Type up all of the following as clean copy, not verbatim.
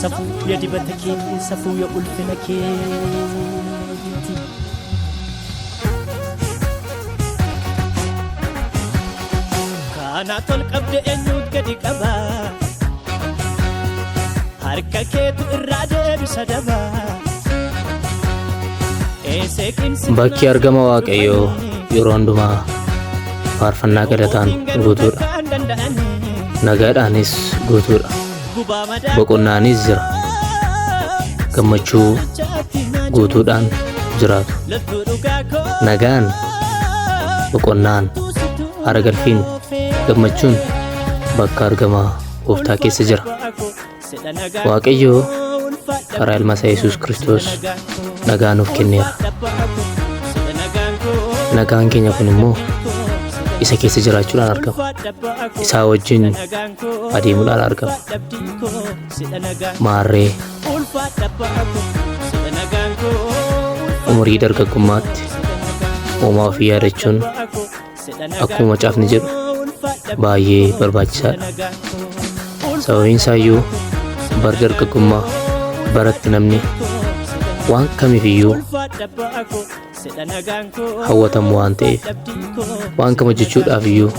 safuu ya dibata kee safuu ya ulfina keeti kana tol qabde eenyuut gadi qaba harka keetu irraa deebisa daba bakki argama waaqayyoo yeroo hundumaa faarfannaa galataan guutuudha nagaadhaanis guutuudha boqonnaanis jira gammachuu guutuudhaan jiraatu nagaan boqonnaan aragalfiin gammachuun bakka argama gooftaa keessa jira waaqayyoo karaa ilma isaa Yesuus Kiristoos nagaa nuuf kenneera nagaan keenya kun immoo isa keessa jiraachuudhaan argama isaa wajjin adeemuudhaan argama maarree umurii dargaggummaatti uumaa ofii yaadachuun akkuma macaafni jedhu baay'ee barbaachisaadha sababiin isaayyuu bara dargaggummaa baratti namni waan kamiifiyyuu hawwatamu waan ta'eef waan kama jechuudhaaf iyyuu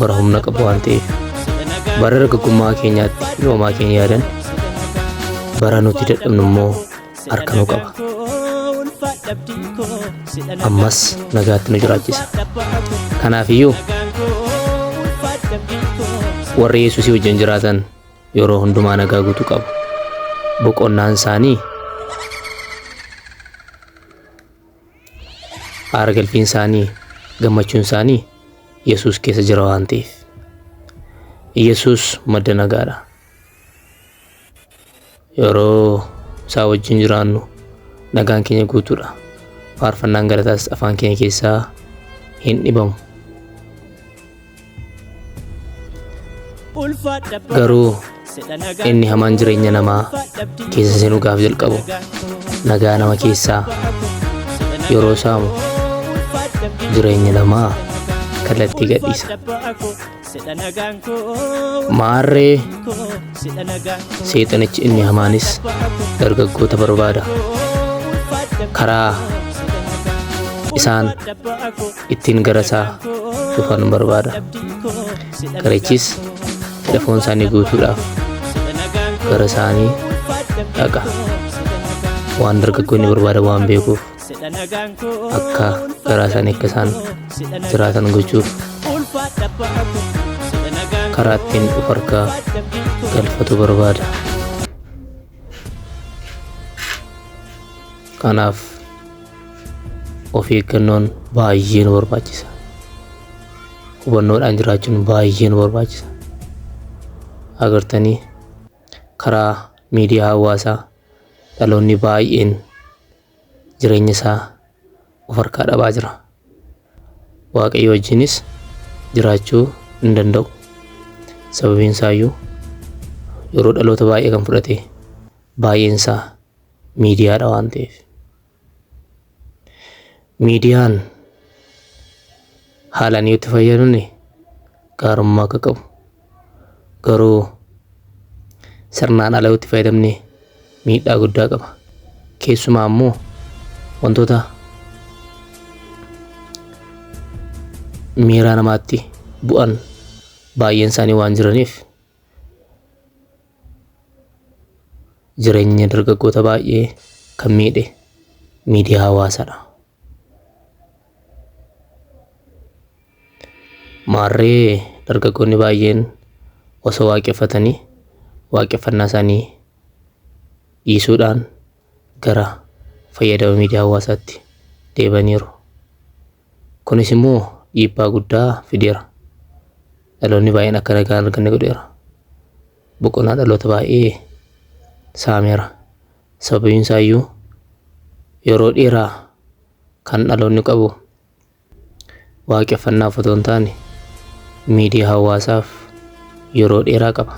bara humna qabu waan ta'eef bara dargaggummaa keenyaatti yoomaa keenya yaadan bara nuti dadhabnu immoo harkanuu qaba ammas nagaatti nu jiraachisa kanaaf iyyuu warri Yesuusii wajjin jiraatan yeroo hundumaa nagaa guutuu qabu boqonnaan isaanii aragalfiin isaanii gammachuun isaanii Yesuus keessa jira waan ta'eef Yesuus madda nagaadha yeroo isaa wajjin jiraannu nagaan keenya guutuudha faarfannaan galataas afaan keenya keessaa hin dhibamu garuu inni hamaan jireenya namaa keessa seenuudhaaf jalqabu nagaa nama keessaa yeroo saamu jireenya namaa kallattii gadhiisa maarree seexanichi inni hamaanis dargaggoota barbaada karaa isaan ittiin gara isaa dhufan barbaada karichis telefoon isaanii guutuudhaaf gara isaanii dhaqa waan dargaggoonni barbaada waan beekuuf akka garaa isaanii akka isaan jiraatan gochuuf karaa ittiin of harkaa galfatu barbaada kanaaf of eeggannoon baay'ee nu barbaachisa hubannoodhaan jiraachuun baay'ee nu barbaachisa agartanii karaa miidiyaa hawaasaa dhaloonni baay'een jireenya isaa of harkaa dhabaa jira waaqayyo wajjinis jiraachuu hin danda'u sababiin isaayyuu yeroo dhaloota baay'ee kan fudhate baay'een isaa miidiyaadha waan ta'eef miidiyaan haalaan yoo itti fayyadamne gaarummaa akka qabu garuu sirnaan ala yoo itti fayyadamne miidhaa guddaa qaba keessumaa immoo wantoota miiraa namaatti bu'an baay'een isaanii waan jiraniif jireenya dargaggoota baay'ee kan miidhe miidiyaa hawaasaadha maarree dargaggoonni baay'een osoo waaqeffatanii waaqeffannaa isaanii dhiisuudhaan gara fayyadama miidiyaa hawaasaatti deebaniiru kunis immoo dhiibbaa guddaa fideera dhaloonni baay'een akka nagaa hin arganne godheera boqonnaa dhaloota baay'ee saameera sababiin isaayyuu yeroo dheeraa kan dhaloonni qabu waaqeffannaaf otoo hin taane miidiyaa hawaasaaf yeroo dheeraa qaba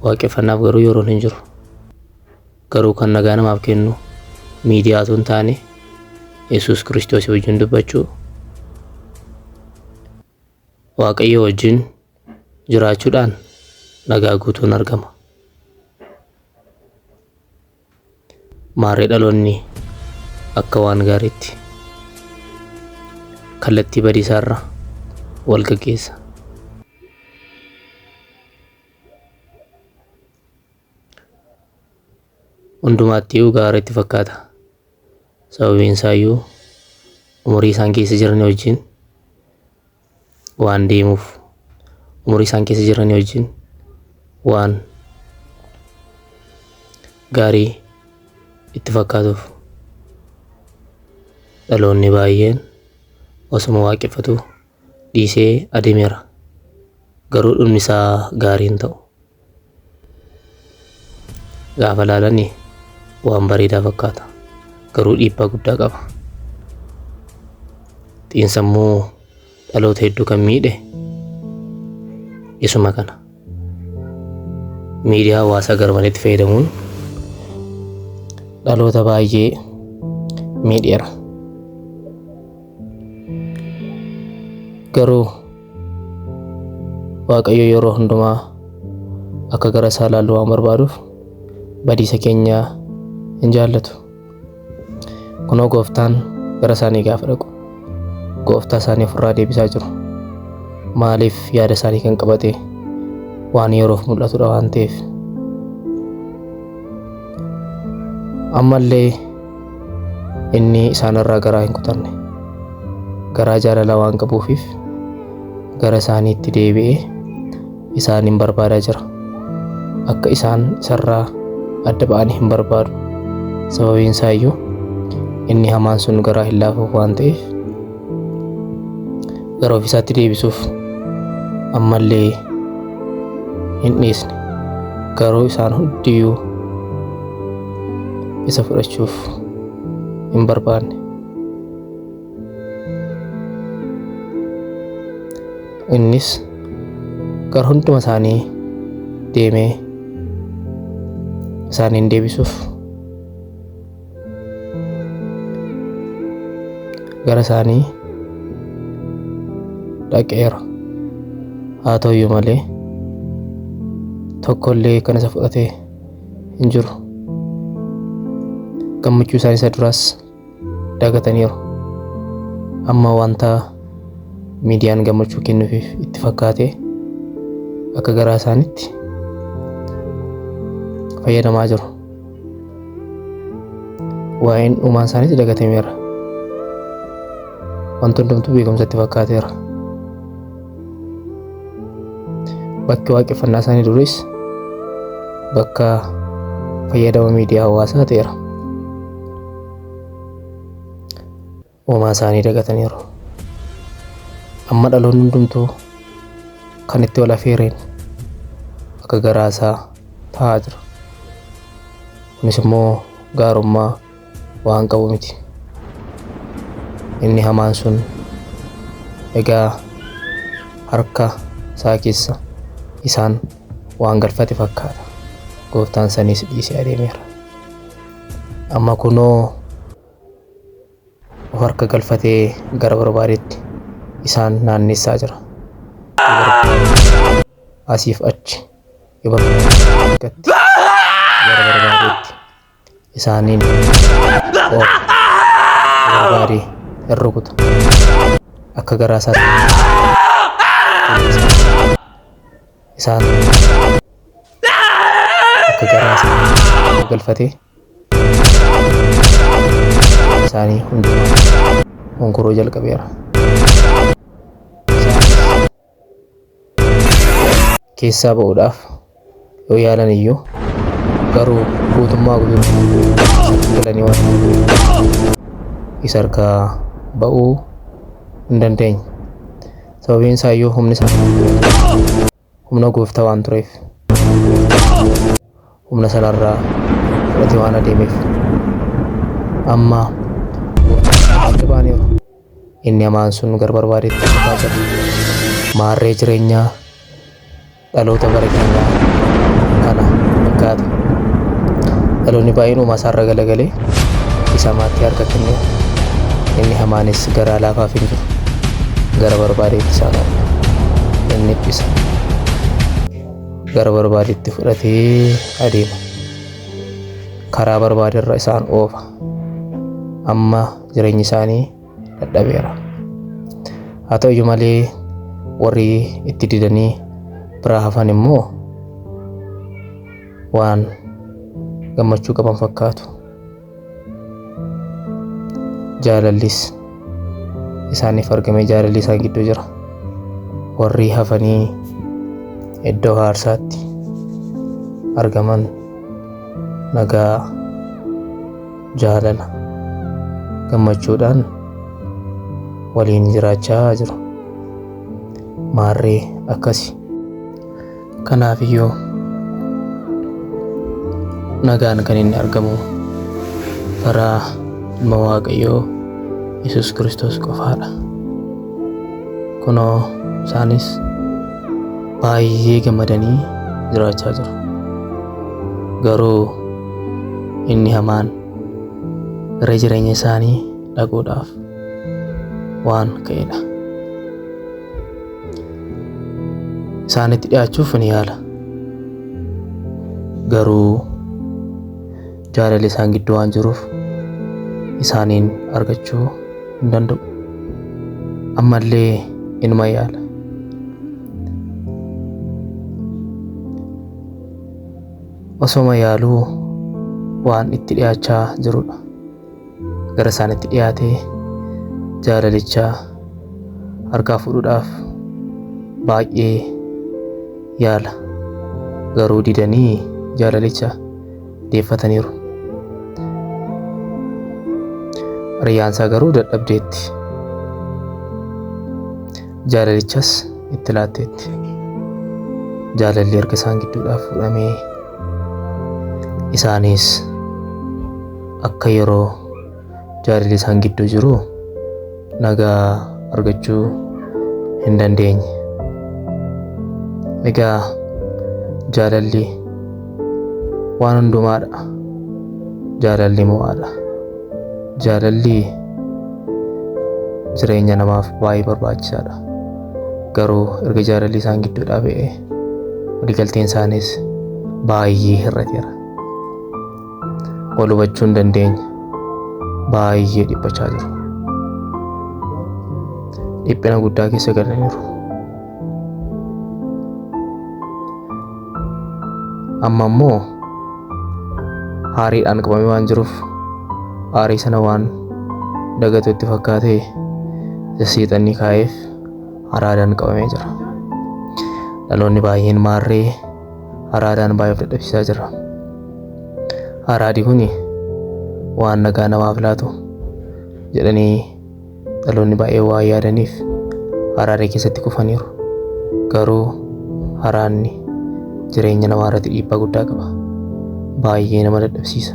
waaqeffannaaf garuu yeroon hin jiru garuu kan nagaa namaaf kennu miidiyaa otoo hin taane Yesuus Kiristoos wajjin dubbachuu waaqayyo wajjin jiraachuudhaan nagaa guutuun argama maarree dhaloonni akka waan gaariitti kallattii badiisaarra wal gaggeessa. Hundumaattiyyuu gaara itti fakkaata. Sababiin isaayyuu umurii isaan keessa jiran wajjin waan deemuuf, umurii isaan keessa jiran wajjin waan gaarii itti fakkaatuuf dhaloonni baay'een osuma waaqeffatu dhiisee adeemeera. Garuu dhumni isaa gaarii hin ta'u. Gaafa laalanii waan bareedaa fakkaata. Garuu dhiibbaa guddaa qaba. Xiinsammuu dhaloota hedduu kan miidhe isuma kana. Miidiyaa hawaasaa garmaleetti fayyadamuun dhaloota baay'ee miidheera. Garuu Waaqayyo yeroo hundumaa akka gara isaa ilaallu waan barbaaduuf badiisa keenya hin jaallatu. Kunoo Gooftaan gara isaanii gaafa dhaqu Gooftaa isaanii ofirraa deebisaa jiru. Maaliif yaada isaanii kan qabate waan yeroof mul'atudha waan ta'eef. Ammallee inni isaanirraa garaa hin kutanne. Garaa jaalalaa waan qabuufiif gara isaaniitti deebi'ee isaanin barbaadaa jira. Akka isaan isarraa adda ba'anii hin barbaadu. Sababiin isaayyuu inni hamaan sun garaa hin laafuuf waan ta'eef gara ofiisaatti deebisuuf ammallee hin dhiisne. Garuu isaan hundiyyuu isa fudhachuuf hin barbaanne. Innis gara hunduma isaanii deemee isaaniin deebisuuf gara isaanii dhaqeera. Haa ta'uyyuu malee tokkollee kan isa fudhatee hin jiru. Gammachuu isaanii isa duraas dagataniiru. Amma wanta miidiyaan gammachuu kennuufiif itti fakkaate akka garaa isaaniitti fayyadamaa jiru. Waa'een dhumaan isaaniitti dagatameera. Wanti hundumtuu beekumsatti fakkaateera. Bakki waaqeffannaa isaanii duris bakka fayyadama miidiyaa hawaasaa ta'eera. Uumaa isaanii dagataniiru. Amma dhaloonni hundumtuu kan itti wal afeereen akka garaa isaa ta'aa jira. Kunis immoo gaarummaa waan qabu miti. Inni hamaan sun egaa harka isaa keessa isaan waan galfate fakkaata. Gooftaan saniis dhiisee adeemeera. Amma kunoo of harka galfatee gara barbaadetti isaan naannessaa jira. Asiif achi gara barbaadetti isaaniin barbaadee hin rukuta. Akka garaa isaatti isaan akka garaa isaanii galfatee isaanii hundumaa honkoroo jalqabeera. Keessaa ba'uudhaaf yoo yaalan iyyuu garuu guutummaa guutuutti galanii waan isa harkaa ba'uu hin dandeenye. Sababiin isaa iyyuu humni isaa humna Gooftaa waan tureef, humna sanarraa fudhatee waan adeemeef amma Gooftaan adda ba'aniiru. Inni hamaan sun gara barbaadetti dhufaa jira. Maarree jireenyaa dhaloota bara keenyaa kana fakkaata. Dhaloonni baay'een uumaa isaarra galagalee isa maatti harka kennee, inni hamaanis garaa laafaaf hin jiru. Gara barbaadetti isaan arga. Inni ittisa. Gara barbaadetti fudhatee adeema. karaa barbaaderra isaan oofa. Amma jireenyi isaanii dadhabeera. Haa ta'u iyyuu malee warri itti didanii biraa hafan immoo waan gammachuu qaban fakkaatu. Jaalallis isaaniif argame, jaalalli isaan gidduu jira. Warri hafanii iddoo aarsaatti argaman nagaa, jaalala, gammachuudhaan waliin jiraachaa jiru. Maarree akkasi. Kanaafiyyuu nagaan kan inni argamu karaa ilma Waaqayyoo Yesus Kiristoos qofaadha. Kunoo isaanis baay'ee gammadanii jiraachaa jiru. Garuu inni hamaan gara jireenya isaanii dhaquudhaaf waan ka'edha. Isaanitti dhiyaachuuf ni yaala. Garuu jaalalli isaan gidduu waan jiruuf isaaniin argachuu hin danda'u. Ammallee inuma yaala. Osoma yaaluu waan itti dhiyaachaa jirudha. Gara isaanitti dhiyaatee jaalalicha harkaa fuudhuudhaaf baay'ee yaala. Garuu didanii jaalalicha deeffataniiru. Hiriyaansaa garuu dadhabdeetti. Jaalalichas itti laatteetti. Jaalalli erga isaan gidduudhaaf fudhamee isaanis akka yeroo jaalalli isaan gidduu jiru nagaa argachuu hin dandeenye. Egaa jaalalli waan hundumaadha. Jaalalli mo'aadha. Jaalalli jireenya namaaf baay'ee barbaachisaadha. Garuu erga jaalalli isaan gidduudhaa ba'ee waliigalteen isaaniis baay'ee hir'ateera. Wal hubachuu hin dandeenye. Baay'ee dhiphachaa jiru. Dhiphina guddaa keessa galaniiru. Amma immoo aariidhaan qabamee waan jiruuf aarii sana waan dagatu itti fakkaatee seexanni kaa'eef araadaan qabamee jira. Dhaloonni baay'een maarree araadaan baay'ee of dadhabsiisaa jira. Araadi kuni waan nagaa namaaf laatu jedhanii dhaloonni baay'ee waa yaadaniif araada keessatti kufaniiru. Garuu araadni jireenya namaa irratti dhiibbaa guddaa qaba. Baay'ee nama dadhabsiisa.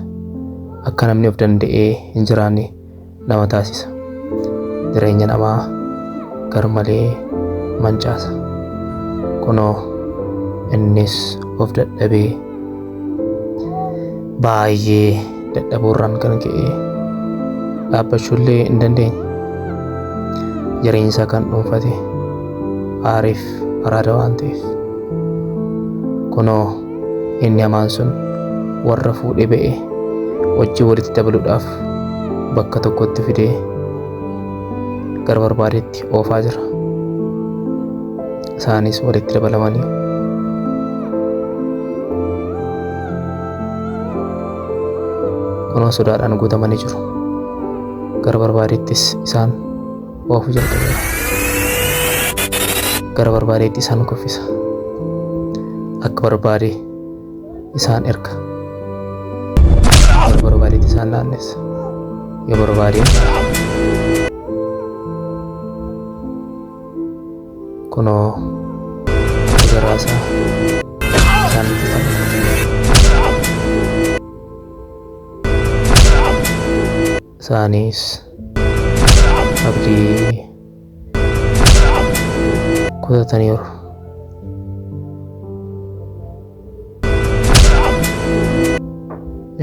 Akka namni of danda'ee hin jiraanne nama taasisa. Jireenya namaa gar malee mancaasa. Kunoo innis of dadhabee baay'ee dadhabuurraan kan ka'e dhaabbachuullee hin dandeenye. Jireenya isaa kan dhuunfate aariif araada waan ta'eef. Kunoo inni hamaan sun warra fuudhee ba'e wajjin walitti dabaluudhaaf bakka tokkotti fidee gara barbaadetti oofaa jira. Isaanis walitti dabalamanii kunoo sodaadhaan guutamanii jiru. Gara barbaadettis isaan oofuu jalqabeera. Gara barbaadetti isaan kuffisa. Akka barbaade isaan erga. Gara barbaadetti isaan naannessa. Yoo barbaade kunoo garaasaa isaanitti taphata. Isaanis abdii kutataniiru.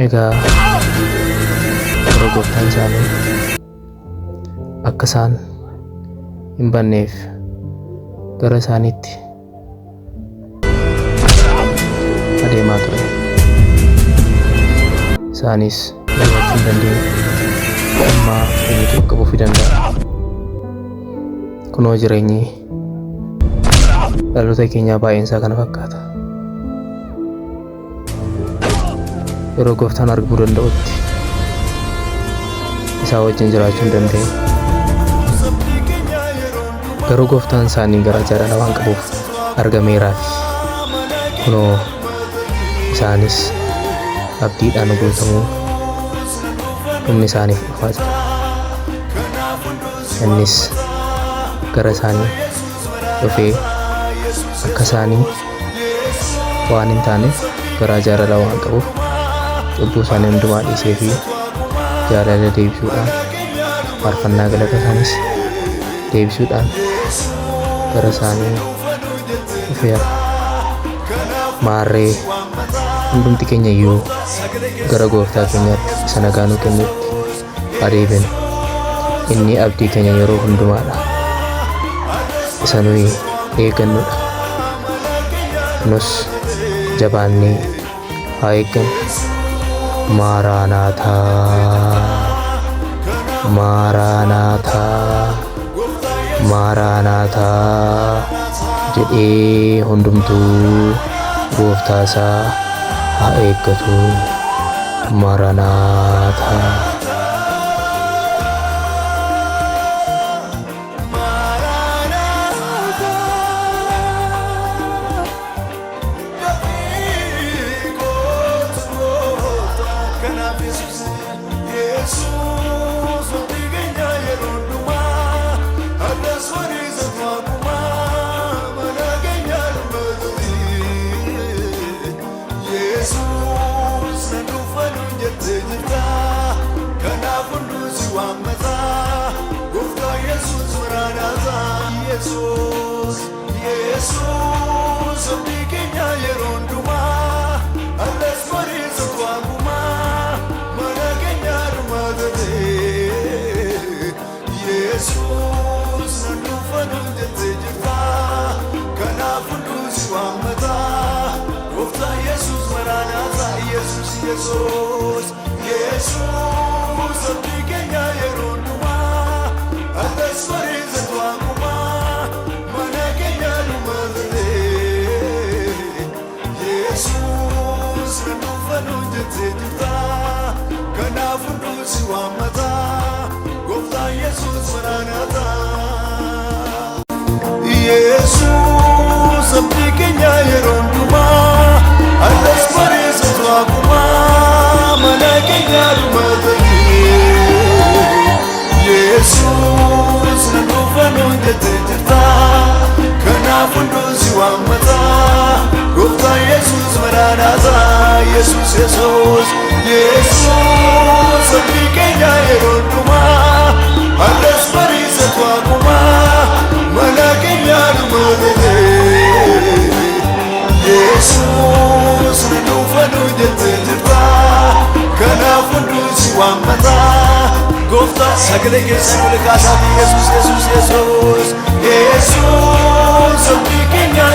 Egaa yeroo gooftaan isaanii akka isaan hin banneef gara isaaniitti adeemaa ture. isaanis dhabachuu hin dandeenye amma inni qaqqabuu fi danda'a. Kunoo jireenyi dhaloota keenyaa baay'een isaa kana fakkaata. Yeroo gooftaan arguu danda'utti isaa wajjin jiraachuu hin dandeenye. Garuu gooftaan isaanii gara jaalala waan qabuuf argameeraafi. Kunoo isaanis abdiidhaan guutamuu humni isaaniif dhufaa jira. Innis gara isaanii dhufee akka isaanii waan hin taaneef garaa jaalala waan qabuuf cubbuu isaanii hundumaa dhiisee fi jaalala deebisuudhaan faarfannaa galata isaaniis deebisuudhaan gara isaanii dhufeera. Maarree hundumti keenya iyyuu gara gooftaa keenyaatti isa nagaa nuu kennutti adeemna. Inni abdii keenya yeroo hundumaadha. Isa nuyi eeggannudha. Nus jabaannee haa eeggannu. Maaraanaataa, Maaraanaataa, Maaraanaataa jedhee hundumtuu gooftaa isaa haa eeggatu. Maaraanaataa. Sagale keessa mul'ata Yesus Yesus Yesus Yesus abdii keenya